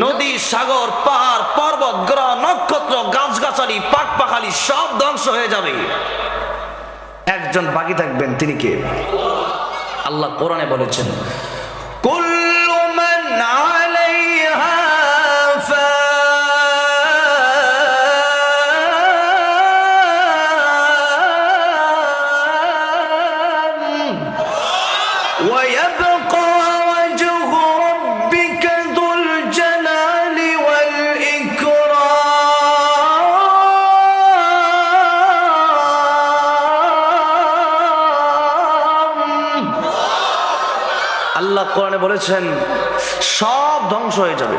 নদী, সাগর, পাহাড়, পর্বত, গ্রহ, নক্ষত্র, গাছগাছালি, পাখপাখালি সব ধ্বংস হয়ে যাবে। একজন বাকি থাকবেন, তিনি কে? আল্লাহ কোরআনে বলেছেন, কুল্লু মান আলাইহা ويبقى وجه ربك ذو الجلال والإكرام। আল্লাহ কোরআনে বলেছেন সব ধ্বংস হয়ে যাবে,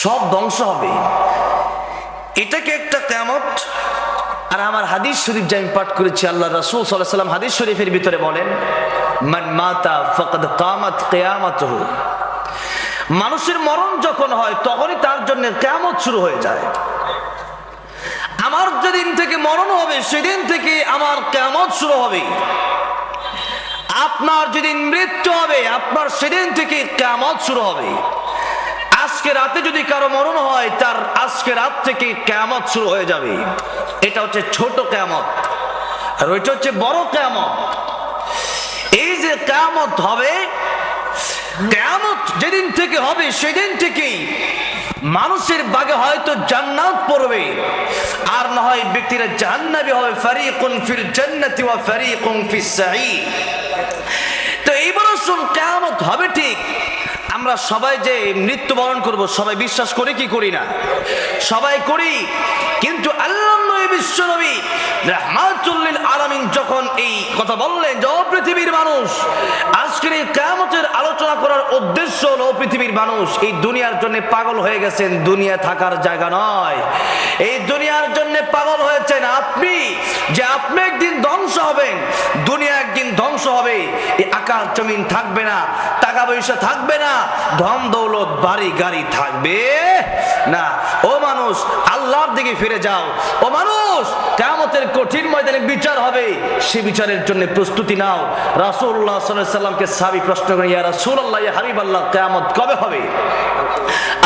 সব ধ্বংস হবে। এটাকে একটা কিয়ামত। আর আমার হাদিস শরীফ যে আমি পাঠ করেছি, আল্লাহ রাসূল সাল্লাল্লাহু আলাইহি ওয়াসাল্লাম হাদিস শরীফের ভিতরে বলেন, মান মাতা ফাকাদ কামাত কিয়ামাতুহু। মানুষের মরণ যখন হয় তখনই তার জন্য কিয়ামত শুরু হয়ে যায়। আমার যেদিন থেকে মরণ হবে সেদিন থেকে আমার কিয়ামত শুরু হবে। আপনার যেদিন মৃত্যু হবে আপনার সেদিন থেকে কিয়ামত শুরু হবে। আজকে রাতে যদি কারো মরণ হয় তার আজকে রাত থেকে কিয়ামত শুরু হয়ে যাবে। এটা হচ্ছে ছোট কিয়ামত, আর ওইটা হচ্ছে বড় কিয়ামত। এই যে কিয়ামত হবে, কিয়ামত যেদিন থেকে হবে সেদিন থেকেই মানুষের ভাগে হয়তো জান্নাত পড়বে, আর না হয় ব্যক্তিরা জাহান্নামী হবে। ফারিকুন ফিল জান্নাতি ওয়া ফারিকুন ফিস সাঈর। তো এইবার শুন, কিয়ামত হবে ঠিক। আমরা সবাই যে মৃত্যুবরণ করব সবাই বিশ্বাস করি কি করি না? সবাই করি। কিন্তু আল্লাহ নবী বিশ্বনবী রাহমাতুল লিল আলামিন যখন এই কথা বললেন যে ও পৃথিবীর মানুষ, আজকের এই কিয়ামতের আলোচনা করার উদ্দেশ্য হলো পৃথিবীর মানুষ এই দুনিয়ার জন্য পাগল হয়ে গেছেন। দুনিয়া থাকার জায়গা নয়। এই দুনিয়ার জন্য পাগল হয়েছেন আপনি, যে আপনি একদিন ধ্বংস হবেন। দুনিয়া একদিন ধ্বংস হবে। এই আকাশ জমিন থাকবে না, টাকা পয়সা থাকবে না, ধন দৌলত বাড়ি গাড়ি থাকবে না। ও মানুষ, আল্লাহর দিকে ফিরে যাও। ও মানুষ, কিয়ামতের কঠিন ময়দানে বিচার হবে, সে বিচারের জন্য প্রস্তুতি নাও। রাসূলুল্লাহ সাল্লাল্লাহু আলাইহি সাল্লামকে সাহাবী প্রশ্ন করেন, ইয়া রাসূলুল্লাহ, ইয়া হাবিবাল্লাহ, কিয়ামত কবে হবে?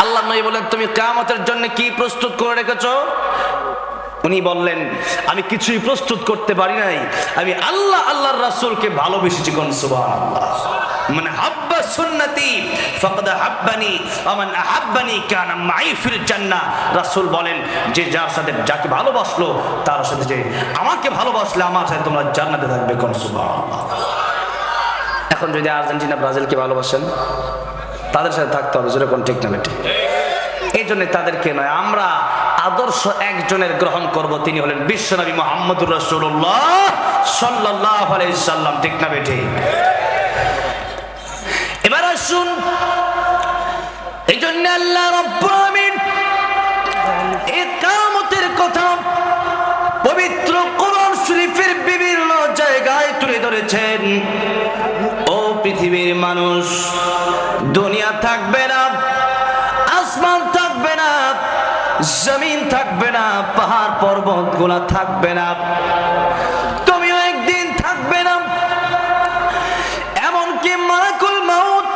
আল্লাহ নবী বলেন, তুমি কিয়ামতের জন্য কি প্রস্তুত করে রেখেছো? উনি বললেন, আমি কিছুই প্রস্তুত করতে পারি নাই, আমি আল্লাহ আল্লাহর রাসূলকে ভালোবেসেছি। কোন সুবহানাল্লাহ। মান হাব্বা সুন্নতি ফাকাদ হাব্বানি ওয়া মান আহাব্বানি কানা মাই ফিল জান্নাহ। রাসূল বলেন, যে যার সাথে যাকে ভালোবাসলো তার সাথে, যে আমাকে ভালোবাসলে আমার সাথে তোমরা জান্নাতে থাকবে। কোন সুবহানাল্লাহ। এখন যদি আর্জেন্টিনা ব্রাজিলকে ভালোবাসেন তাদের সাথে থাকতে হবে। জোরে কোন ঠিক না বেঠিক? এই জন্য তাদেরকে নয়, আমরা আদর্শ একজনের গ্রহণ করব, তিনি হলেন বিশ্বনবী মুহাম্মদুর রাসূলুল্লাহ সাল্লাল্লাহু আলাইহি সাল্লাম। ঠিক না বেঠিক? এবার আসুন, এই জন্য আল্লাহ রাব্বুল আলামিন এই কিয়ামতের কথা পবিত্র কোরআন শরীফের বিভিন্ন জায়গায় তুলে ধরেছেন। ও পৃথিবীর মানুষ, দুনিয়া থাকবে না, আসমান থাকবে না, জমিন থাকবে না, পাহাড় পর্বত গুলা থাকবে না, তুমিও একদিন থাকবে না। এমনকি মালাকুল মাউত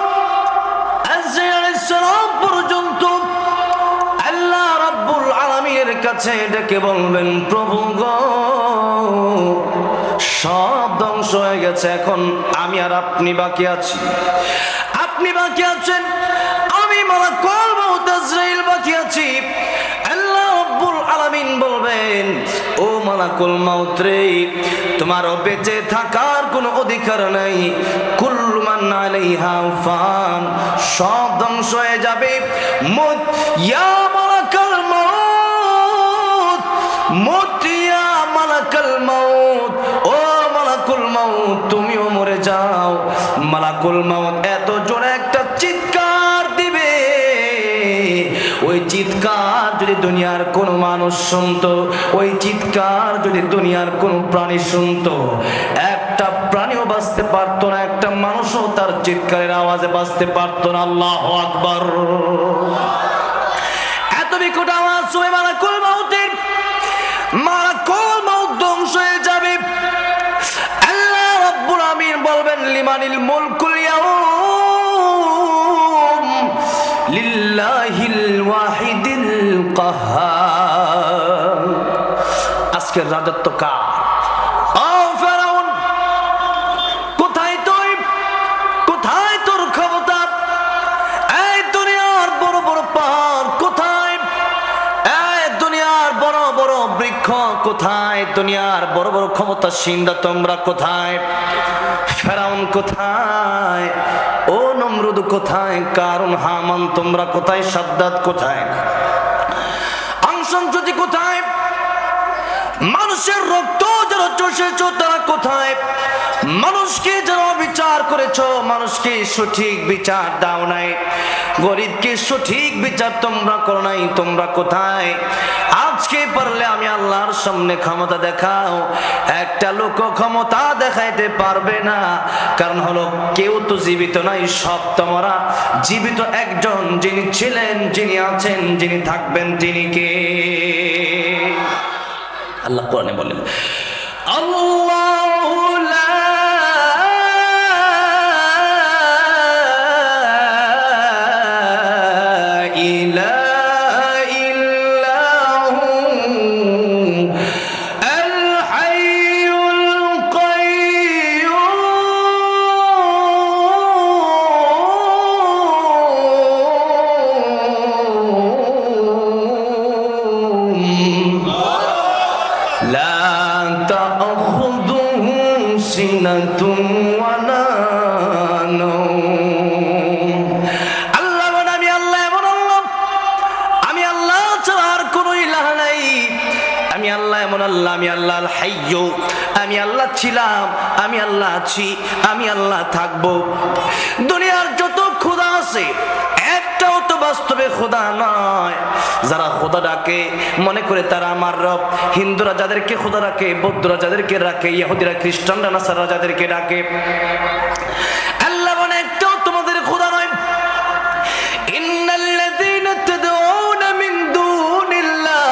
আজরাইল আলাইহিস সালাম পর্যন্ত আল্লাহ রাব্বুল আলামিনের কাছে ডেকে বলবেন, প্রভু গো, সব ধ্বংস হয়ে গেছে, এখন আমি আর আপনি বাকি আছি। আপনি বাকি আছেন, আমি মালাকুল মাউত আজরাইল বাকি আছি। আল্লাহ রাব্বুল আলামিন বলবেন, ও মালাকুল মাউত রে, তোমারও বেঁচে থাকার কোনো অধিকার নাই। কুল্লু মান আলাইহা ফান, সব ধ্বংস হয়ে যাবে। মুত ইয়া মালাকুল মাউত, মুত ইয়া মালাকুল মাউত, ও মালাকুল মাউত তুমিও মরে যাও। মালাকুল মাউত এত জোরে একটা চিৎকার দিবে, ওই চিৎকার যদি দুনিয়ার কোন মানুষ শুনতো, ওই চিৎকার যদি দুনিয়ার কোন প্রাণী শুনতো, একটা প্রাণীও বাঁচতে পারতো না, একটা মানুষও তার চিৎকারের আওয়াজে বাঁচতে পারতো না। আল্লাহু আকবার। এত বিকট আওয়াজ শুনে মালাকুল মাউতের, মালাকুল মাউত ধ্বংস হয়ে যাবে। আল্লাহ রাব্বুল আমিন বলবেন, লিমানিল মুলকুল ইয়াউম, লিল্লাহিল ওয়াহিদিল কাহ্হার। আজকের রাজত্ব কার? ও ফেরাউন, কোথায় তুই? কোথায় তোর ক্ষমতা? এই দুনিয়ার বড় বড় পাহাড় কোথায়? এই দুনিয়ার বড় বড় বৃক্ষ কোথায়? দুনিয়ার বড় বড় ক্ষমতাসীনরা তোমরা কোথায়? ফেরাউন কোথায়? ও নমরুদ কোথায়? কারুন, হামান তোমরা কোথায়? সাদ্দাত কোথায়? আংসংসুচি কোথায়? মানুষের রক্ত যারা চষেছ তারা কোথায়? মানুষকে যারা বিচার করেছ, মানুষকে সঠিক বিচার দাও নাই, গরিবকে সঠিক বিচার তোমরা করো নাই, তোমরা কোথায়? আজকে পারলে আমি আল্লাহর সামনে ক্ষমতা দেখাও, একটা লোক ক্ষমতা দেখাইতে পারবে না। কারণ হলো কেউ তো জীবিত নাই, সব তোমরা জীবিত একজন, যিনি ছিলেন, যিনি আছেন, যিনি থাকবেন, তিনি কে? আল্লাহ কোরআনে বলেন, আল্লাহু লা ইলাহা ইল্লা হু আল হাইয়ুল কাইয়্যুম লা তাখুযুহু সিনাতুন ওয়ালা নাওম। আল্লাহ বলেন, আমি আল্লাহ এমন আল্লাহ, আমি আল্লাহ ছাড়া আর কোনো ইলাহ নাই। আমি আল্লাহ এমন আল্লাহ, আমি আল্লাহ আল হাইয়্যু, আমি আল্লাহ ছিলাম, আমি আল্লাহ আছি, আমি আল্লাহ থাকবো। দুনিয়ার যত খোদা আছে একটাও তো বাস্তবে খোদা নয়। যারা খোদা ডাকে মনে করে তারা আমার রব, হিন্দুরা যাদেরকে খোদা রাখে, বৌদ্ধরা যাদেরকে রাখে, ইহুদিরা, খ্রিস্টানরা, নাসারা যাদেরকে ডাকে, আল্লাহ বলে একটাও তোমাদের খোদা নয়। ইন্নাল্লাযীনা তাদউনা মিন দুনিল্লাহ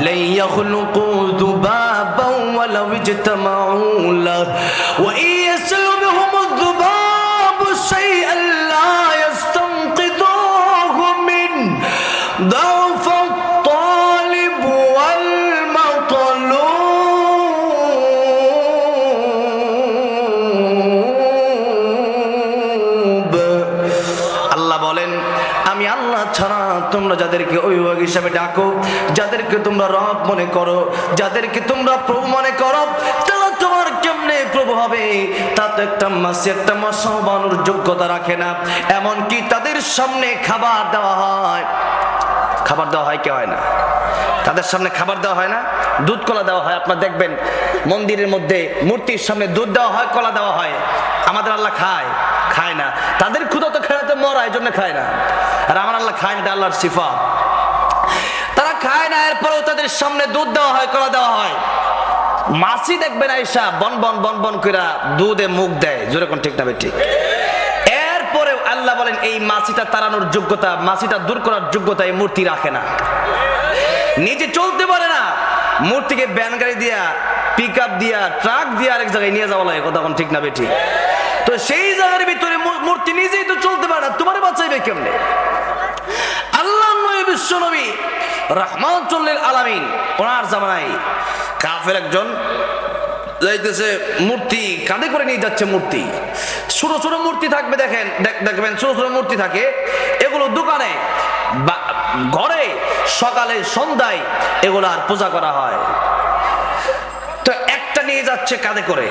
লা ইয়াখলুকু যুবাবান ওয়ালাউ ইজতামাউ লাহু ওয়া ইয়াসলুবহুমুয যুবাবু শাইআন লা ইয়াস্তানকিদুহু মিন ضعف الطالب والمطلوب। আল্লাহ বলেন, আমি আল্লাহ ছাড়া তোমরা যাদেরকে অভিভাবক হিসাবে ডাকো, যাদেরকে তোমরা রব মনে করো, যাদেরকে তোমরা প্রভু মনে করো, তারা তোমার কেমনে প্রভু হবে? তা তো একটা মাসি, একটা মশা বানানোর যোগ্যতা রাখে না। এমনকি তাদের সামনে খাবার দেওয়া হয়, খাবার দেওয়া হয়, কে হয় না? তাদের সামনে খাবার দেওয়া হয় না, দুধ কলা দেওয়া হয়। আপনার দেখবেন মন্দিরের মধ্যে মূর্তির সামনে দুধ দেওয়া হয়, কলা দেওয়া হয়। আমাদের আল্লাহ খায়? খায় না। তাদের ক্ষুধা তো খেলাতে মরা, এই জন্য খায় না। আর আমার আল্লাহ খায় না, এটা আল্লাহর সিফাত। তারা খায় না, এরপরেও তাদের সামনে দুধ দেওয়া হয়, কলা দেওয়া হয়। মাছি দেখবেন আয়েশা বন বন বন বন কইরা দুধে মুখ দেয়, জোরে কোন ঠিক না ঠিক? এরপরে আল্লাহ বলেন, এই মাছিটা তাড়ানোর যোগ্যতা, মাছিটা দূর করার যোগ্যতা এই মূর্তি রাখে না। নিজে চলতে পারে না, মূর্তিকে ব্যান গাড়ি দিয়া, পিক আপ দিয়া, ট্রাক দিয়া আরেক জায়গায় নিয়ে যাওয়া লাগে, কথা কোন ঠিক না বেঠি? তো সেই জায়গার ভিতরে মূর্তি নিজেই তো চলতে পারে না, তোমার বাঁচাইবে কেমনে? আল্লাহ নবী, বিশ্ব নবী রাহমাতুল লিল আলামিন, ওনার জামানায় কাফের একজন যাইতেছে, মূর্তি কাঁধে করে নিয়ে যাচ্ছে। মূর্তি, ছোট ছোট মূর্তি থাকবে, দেখেন দেখবেন ছোট ছোট মূর্তি থাকে, এগুলো দোকানে, ঘরে, সকালে, সন্ধ্যায় এগুলার পূজা করা হয়। তো একটা নিয়ে যাচ্ছে কাঁধে করে,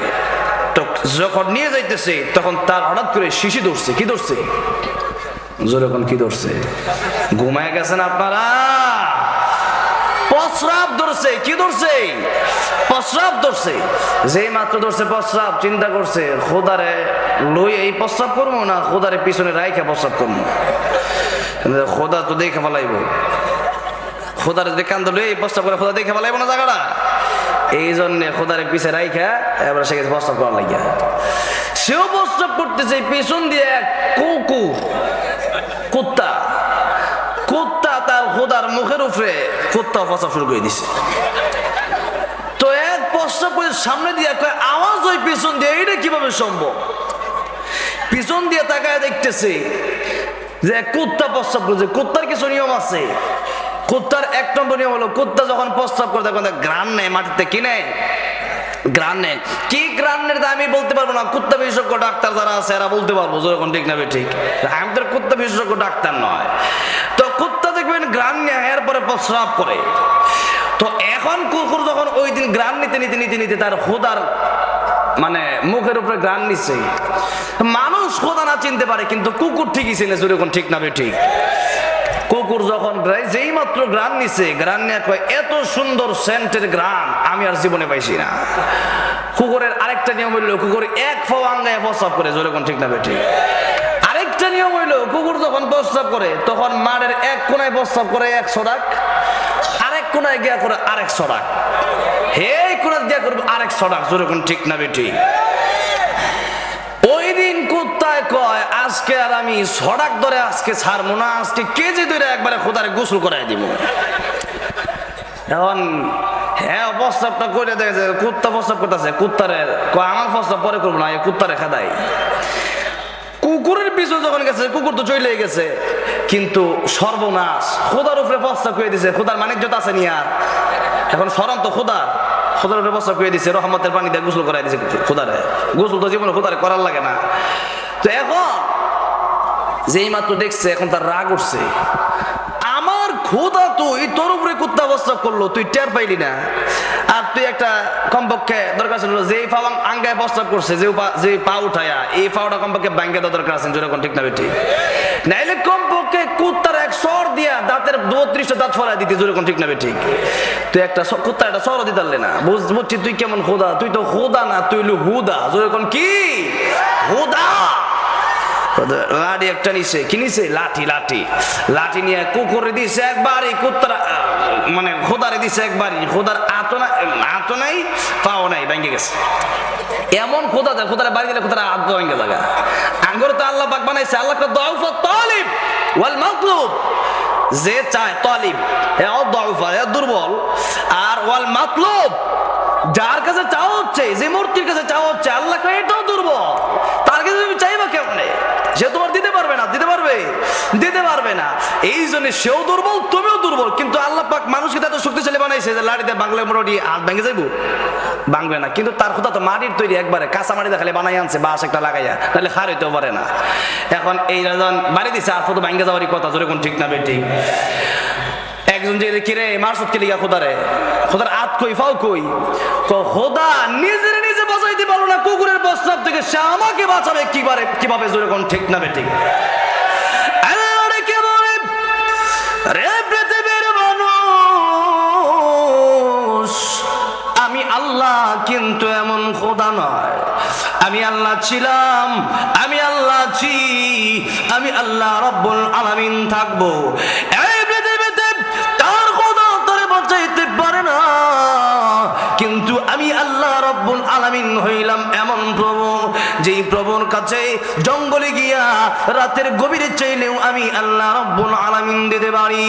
তো যখন নিয়ে যাইতেছে তখন তার হঠাৎ করে শিশি ধরছে। কি ধরছে? জোরে কোন কি ধরছে? ঘুমায় গেছেন আপনারা? প্রস্রাব ধরছে। কি ধরছে? প্রস্রাব ধরছে। যেই মাত্র ধরছে প্রস্রাব, চিন্তা করছে খোদারে লই এই প্রস্রাব করবো না খোদারে পিছনে রাইখা প্রস্রাব করবো। খোদা তো দেখে ফেলাইব, খোদার যদি কান্দ লই এই প্রস্রাব করে খোদা দেখে ফেলাইব না জায়গাটা। এই জন্য খোদারে পিছে রাইখা এবার সে প্রস্রাব করার লাগিয়া, সেও প্রস্রাব করতেছে পিছন দিয়ে এক কুকুর, কুত্তা, কুত্তা তার খোদার মুখের উপরে কুত্তা প্রস্রাব শুরু করে দিছে। তো এক প্রস্রাব করে সামনে দিয়ে আওয়াজ হয় পিছন দিয়ে, এটা কিভাবে সম্ভব? পিছন দিয়ে তাকায় দেখতেছে যে কুত্তা প্রস্রাব করছে, কুত্তার কিছু নিয়ম আছে। কুত্তার এক নম্বর নিয়ম হলো, কুত্তা যখন প্রস্রাব করে তখন ঘ্রাণ নেয় মাটিতে, কি নেয়? ঘ্রাণ নেয়। কি ঘ্রাণ নেয় আমি বলতে পারবো না, কুত্তা বিশেষজ্ঞ ডাক্তার যারা আছে এরা বলতে পারবো, যখন ঠিক না ঠিক। আমি তো কুত্তা বিশেষজ্ঞ ডাক্তার নয়। তো কুত্তা দেখবেন ঘ্রাণ নেয়, এরপরে প্রস্রাব করে। তো এখন কুকুর যখন ওই দিন ঘ্রাণ নিতে নিতে নিতে নিতে তার খোদার মানে মুখের উপরে ঘ্রাণ নিচ্ছে, মানুষ খোদা না চিনতে পারে কিন্তু কুকুর ঠিকই চিনে, যখন ঠিক না ঠিক। কুকুর যখন যেই মাত্র ঘ্রাণ নিছে, ঘ্রাণ নিয়ে কয় এত সুন্দর সেন্টের ঘ্রাণ আমি আর জীবনে পাইছি না। কুকুরের আরেকটা নিয়ম হইলো, কুকুর এক ফাও আঙ্গায় প্রস্রাব করে, যখন ঠিক না ঠিক। আরেকটা নিয়ম হইলো, কুকুর যখন প্রস্রাব করে তখন মাঠের এক কোনায় প্রস্রাব করে 100 ডাক, আরেক কোনায় গিয়া করে 100 ডাক, হে কোনায় গিয়া করবে 100 ডাক, যখন ঠিক না ঠিক। ওই দিন কুত্তায় কয় আজকে আর আমি 100 ডাক ধরে আজকে ছাড়বো না, আজকে কেজি ধরে একবারে খোদারে গোসল করাই দিব। এখন হ্যাঁ প্রস্তাবটা করে দেখেছে, কুত্তা প্রস্তাব করতেছে, কুত্তারে কয় আমার প্রস্তাব পরে করবো না, কুত্তারে খাদাই। কুকুরের পিছু যখন গেছে, কুকুর তো চলে গেছে, কিন্তু সর্বনাশ, খোদার উপরে প্রস্তাব করে দিছে। খোদার মানিজ্যতা আছে নি আর? এখন স্মরণ তো খোদার, খোদার উপরে প্রস্তাব করে দিছে, রহমতের পানি দিয়ে গোসল করাই দিছে খোদারে। গোসল তো জীবনে খোদারে করার লাগে না। তো এখন যেই মাত্র দেখছে, এখন তার রাগ উঠছে, আমার খোদা তুই তোর উপরে কুত্তা প্রস্তাব করলো, তুই টের পাইলি না? আর তুই একটা কমপক্ষে দরকার ছিল, যেই পা আঙ্গায় প্রস্তাব করছে, যে পা উঠায়া এই পাওটা কমপক্ষে ব্যাংকে দেওয়া দরকার আছে, যেরকম ঠিক না ঠিক। নাইলে কমপক্ষে কুত্তার এক সর দিয়া দাঁতের 32টা দাঁত ফলাই দিতে, যেরকম ঠিক না ঠিক। তুই একটা কুত্তার একটা সর দিতে পারলি না। বুঝছি তুই কেমন খোদা, তুই তো খোদা না, তুই হলো হুদা, যেরকম কি হুদা। লাঠি একটা নিছে, কি নিছে? লাঠি। লাঠি নিয়ে কুকুরে দিছে একবারই, কুত্তার মানে খোদারে দিছে একবারই। খোদার আতো নাই পাও নাই, ভেঙে গেছে। এমন খোদা যায়, খোদারে বাড়ি দিলে খোদার হাত ভেঙে জায়গা। আঙ্গুর তো আল্লাহ পাক বানাইছে, আল্লাহ দাউফা তালিব ওয়াল মাতলুব, যে চায় তালিব এও দাউফা এ দুর্বল, আর ওয়াল মাতলুব যার কাছে চাওয়া হচ্ছে, যে মূর্তির কাছে চাওয়া হচ্ছে, আল্লাহ কয় এটাও দুর্বল। তার কাছে তুমি চাইবা কেমনে? সে তোমার দিতে পারবে না, দিতে পারবে না। এই জন্য সেও দুর্বল, তুমিও দুর্বল। কিন্তু আল্লাহ পাক মানুষকে এত শক্তিশালী বানাইছে যে লাড়িতে বাংলা মোটামুটি হাত ভেঙে যাইবো, ভাঙবে না। কিন্তু তার খোদা তো মাটির তৈরি, একবারে কাঁচা মাটিতে খালি বানাই আনছে, বাঁশ একটা লাগাইয়া, তাহলে খার হইতেও পারে না। এখন এই রাজন বাড়ি দিছে, আর তো ভাঙে যাওয়ারই কথা, যেরকম ঠিক না ঠিক। একজন যে কিরে মারসুদ কে লিগা খোদারে, খোদার আত কই ফাও কই, খোদা নিজে বাঁচাইতে পারো না কুকুরের প্রস্তাব থেকে, সে আমাকে বাঁচাবে কিভাবে, যেরকম ঠিক না ঠিক। আমি আল্লাহ কিন্তু এমন খোদা নয়। আমি আল্লাহ ছিলাম, আমি আল্লাহ আছি, আমি আল্লাহ রব্বুল আলামিন থাকবো। এই পৃথিবীতে তার খোদা তারে বাঁচাইতে পারে না, কিন্তু আমি আল্লাহ রব্বুল আলামিন হইলাম এমন প্রভু, যেই প্রভুর কাছে জঙ্গলে গিয়া রাতের গভীরে চাইলেও আমি আল্লাহ রব্বুল আলামিন দিতে পারি।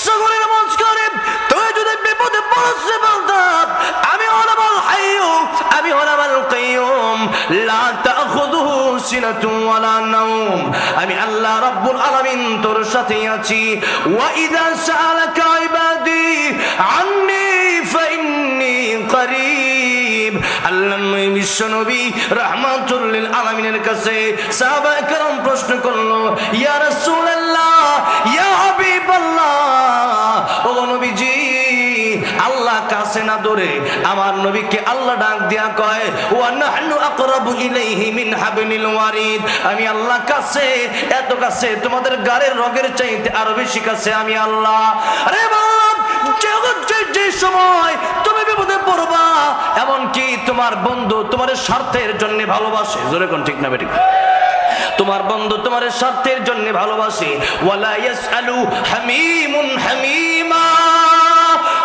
সকলের মাঝখানে তুই যদি বিপদে পড়ছে বলতাম, আমি হলাম আল হাইয়্যু, আমি হলাম আল কাইয়্যুম, লা তাখুযুহু সিনাতুন ওয়ালা নাওম, আমি আল্লাহ রব্বুল আলামিন তোর সাথে আছি। ওয়া ইযা সাআলাকা ইবাদি আন্নী ফাইন্নী করিব। আল্লাহ বিশ্ব নবী রাহমাতুল লিল আলামিনের কাছে সাহাবায়ে কেরাম প্রশ্ন করলো, ইয়া রাসূলুল্লাহ, ইয়া হাবিবাল্লাহ, ও নবীজি আল্লাহ কাছে না দূরে? আমার নবীকে আল্লাহ ডাক দিয়া কয়, ওয়া নাহনু আকরাবু ইলাইহি মিন হাবলিল ওয়ারিদ, আমি আল্লাহ কাছে, এত কাছে, তোমাদের গাড়ির রগের চাইতে আরো বেশি কাছে আমি আল্লাহ। আরে বাবা, যে সময় তুমি বিপদে পড়বা, এমনকি তোমার বন্ধু তোমার স্বার্থের জন্য ভালোবাসে, জোরে কোন ঠিক না বেঠিক? তোমার বন্ধু তোমার স্বার্থের জন্য ভালোবাসে। ওয়ালা ইয়াসআলু হামিমুন হামিমা,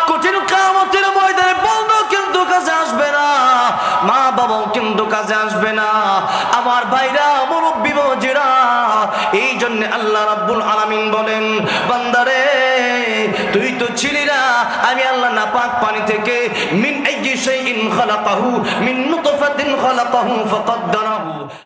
কঠিন কিয়ামতের ময়দানে বন্ধু কিন্তু কাছে আসবে না, মা বাবাও কিন্তু কাছে আসবে না, আমার ভাইরা মুরব্বি বাবাজিরা। এই জন্য আল্লাহ রাব্বুল আলামিন বলেন, বান্দারে তুই তো ছিলি না, আমি আল্লাহ নাপাক পানি থেকে মিন আইয়ি শাইইন খালাকাহু মিন নুতফাতিন খালাকাহু ফাকাদ্দারাহু।